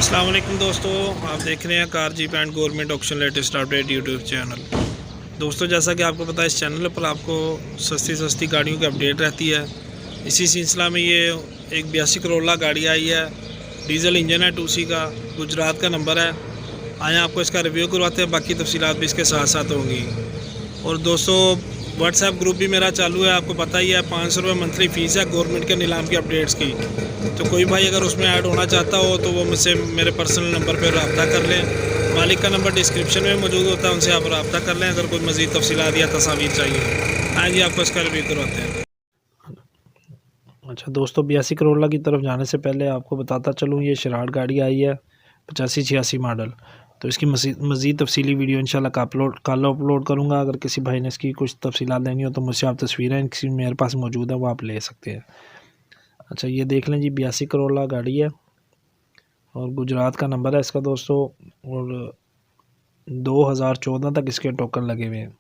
अस्सलाम वालेकुम दोस्तों, आप देख रहे हैं car jeep and government auction latest update YouTube channel. दोस्तों, जैसा कि आपको पता है, इस चैनल पर आपको सस्ती सस्ती गाड़ियों की अपडेट रहती है। इसी सिलसिला में ये एक 82 करोला गाड़ी आई है, डीजल इंजन है, 2C का, गुजरात का नंबर है। आए आपको इसका रिव्यू करवाते हैं, बाकी तफसीलात भी इसके साथ साथ होंगी। और दोस्तों, व्हाट्सएप ग्रुप भी मेरा चालू है, आपको पता ही है। 500 रुपये मंथली फ़ीस है गवर्नमेंट के नीलाम की अपडेट्स की। तो कोई भाई अगर उसमें ऐड होना चाहता हो तो वो मुझसे मेरे पर्सनल नंबर पर रब्ता कर लें। मालिक का नंबर डिस्क्रिप्शन में मौजूद होता है, उनसे आप रब्ता कर लें अगर कोई मज़ीद तफसीलात या तस्वीर चाहिए। हाँ जी, आपको इसका रिव्यू करवाते हैं। अच्छा दोस्तों, 82 करोला की तरफ जाने से पहले आपको बताता चलूँ, ये शराट गाड़ी आई है 85-86 मॉडल। तो इसकी मज़ीद तफसीली वीडियो इंशाल्लाह कल अपलोड करूँगा। अगर किसी भाई ने इसकी कुछ तफसीलात लेनी हो तो मुझसे आप तस्वीरें इनकी मेरे पास मौजूद है, वो आप ले सकते हैं। अच्छा, ये देख लें जी, 82 करोला गाड़ी है और गुजरात का नंबर है इसका दोस्तों। और 2014 तक इसके टोकन लगे हुए हैं।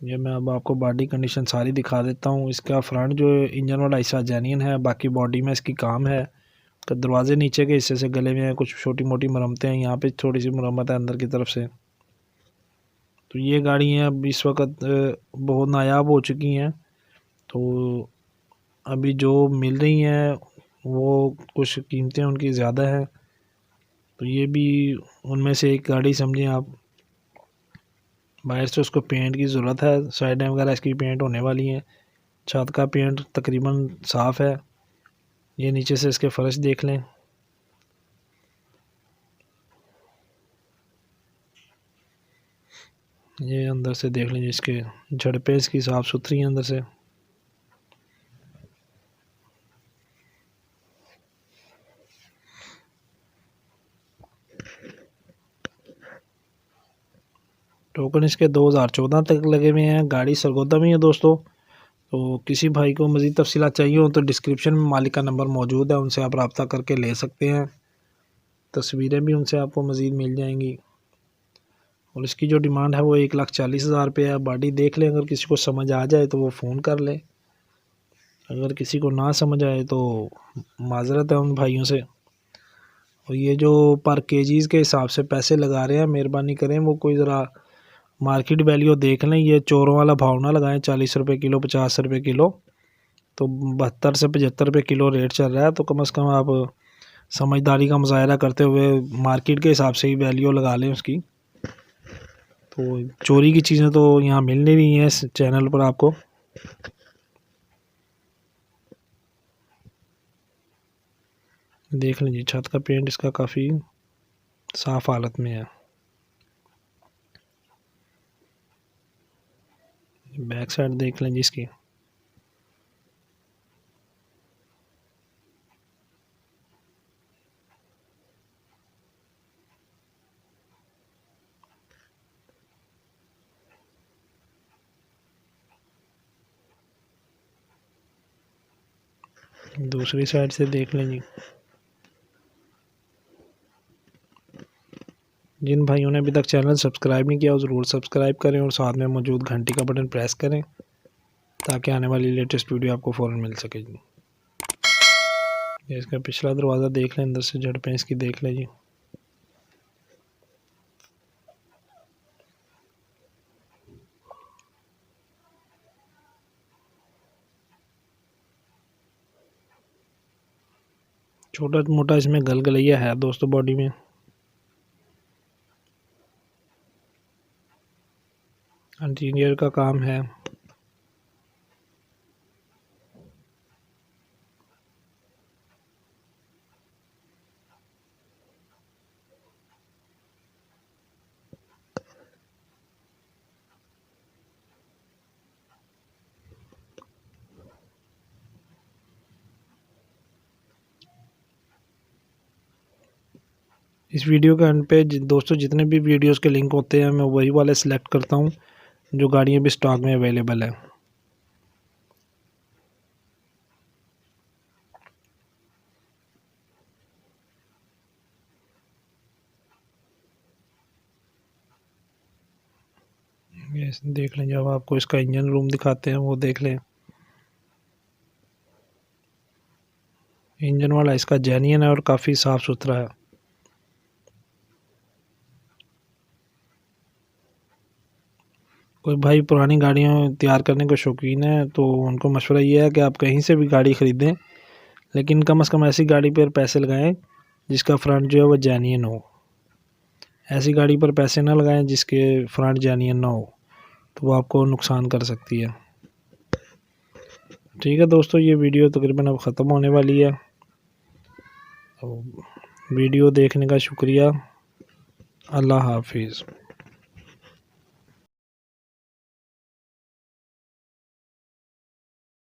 ये मैं अब आपको बॉडी कंडीशन सारी दिखा देता हूँ। इसका फ्रंट जो इंजन वाला हिस्सा जेन्युइन है, बाकी बॉडी में इसकी काम है। तो दरवाजे नीचे के हिस्से से गले में हैं, कुछ छोटी मोटी मरम्मतें हैं, यहाँ पे थोड़ी सी मरम्मत है अंदर की तरफ से। तो ये गाड़ियाँ अब इस वक्त बहुत नायाब हो चुकी हैं। तो अभी जो मिल रही हैं वो कुछ कीमतें उनकी ज़्यादा हैं। तो ये भी उनमें से एक गाड़ी समझें आप। बाहर से उसको पेंट की ज़रूरत है, साइडें वगैरह इसकी पेंट होने वाली हैं। छत का पेंट तकरीबन साफ़ है। ये नीचे से इसके फर्श देख लें। ये अंदर से देख लें, इसके झड़पें इसकी साफ़ सुथरी हैं अंदर से। टोकन इसके 2014 तक लगे हुए हैं। गाड़ी सरगोदा में है दोस्तों। तो किसी भाई को मज़ीद तफसीलात चाहिए हो तो डिस्क्रिप्शन में मालिक का नंबर मौजूद है, उनसे आप रब्ता करके ले सकते हैं। तस्वीरें भी उनसे आपको मज़ीद मिल जाएंगी। और इसकी जो डिमांड है वो 1,40,000 रुपये है। बॉडी देख लें, अगर किसी को समझ आ जाए तो वो फ़ोन कर ले। अगर किसी को ना समझ आए तो माजरत है उन भाइयों से। और ये जो पर केजीज़ के हिसाब से पैसे लगा रहे हैं, मेहरबानी करें वो कोई ज़रा मार्केट वैल्यू देख लें। ये चोरों वाला भाव ना लगाएं, 40 रुपये किलो, 50 रुपये किलो। तो 72 से 75 रुपये किलो रेट चल रहा है। तो कम से कम आप समझदारी का मुजाहरा करते हुए मार्केट के हिसाब से ही वैल्यू लगा लें उसकी। तो चोरी की चीज़ें तो यहाँ मिल नहीं रही हैं इस चैनल पर आपको। देख लीजिए, छत का पेंट इसका काफ़ी साफ़ हालत में है। बैक साइड देख लें जिसकी। दूसरी साइड से देख लें जी। जिन भाइयों ने अभी तक चैनल सब्सक्राइब नहीं किया वो ज़रूर सब्सक्राइब करें और साथ में मौजूद घंटी का बटन प्रेस करें ताकि आने वाली लेटेस्ट वीडियो आपको फ़ौरन मिल सके जी। इसका पिछला दरवाज़ा देख लें, अंदर से झड़पें इसकी देख लें जी। छोटा मोटा इसमें गलगलैया है दोस्तों बॉडी में। इंटीरियर का काम है। इस वीडियो के एंड पे दोस्तों जितने भी वीडियोस के लिंक होते हैं मैं वही वाले सिलेक्ट करता हूँ जो गाड़ियाँ भी स्टॉक में अवेलेबल है। ये देख लें, जब आपको इसका इंजन रूम दिखाते हैं वो देख लें। इंजन वाला इसका जेन्युइन है और काफ़ी साफ़ सुथरा है। कोई भाई पुरानी गाड़ियाँ तैयार करने के शौकीन है तो उनको मशवरा ये है कि आप कहीं से भी गाड़ी ख़रीदें, लेकिन कम से कम ऐसी गाड़ी पर पैसे लगाएं जिसका फ्रंट जो है वो जेन्युइन हो। ऐसी गाड़ी पर पैसे ना लगाएं जिसके फ्रंट जेन्युइन ना हो, तो वो आपको नुकसान कर सकती है। ठीक है दोस्तों, ये वीडियो तकरीबन अब ख़त्म होने वाली है। तो वीडियो देखने का शुक्रिया। अल्लाह हाफिज़।